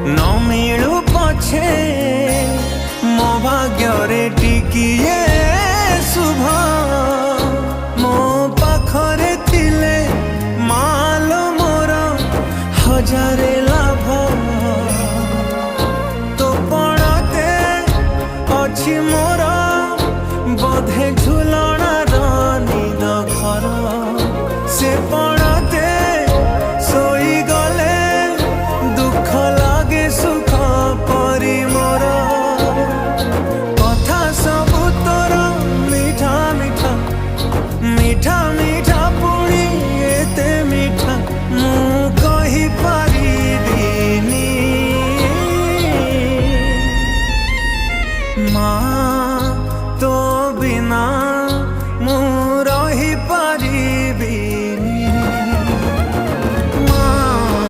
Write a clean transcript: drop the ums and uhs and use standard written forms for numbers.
न मिलू पछे मो भाग्य टिकिए शुभ मो पाखरे थिले मालो मोर हजारे लाभ तो पड़ते अच्छी मोर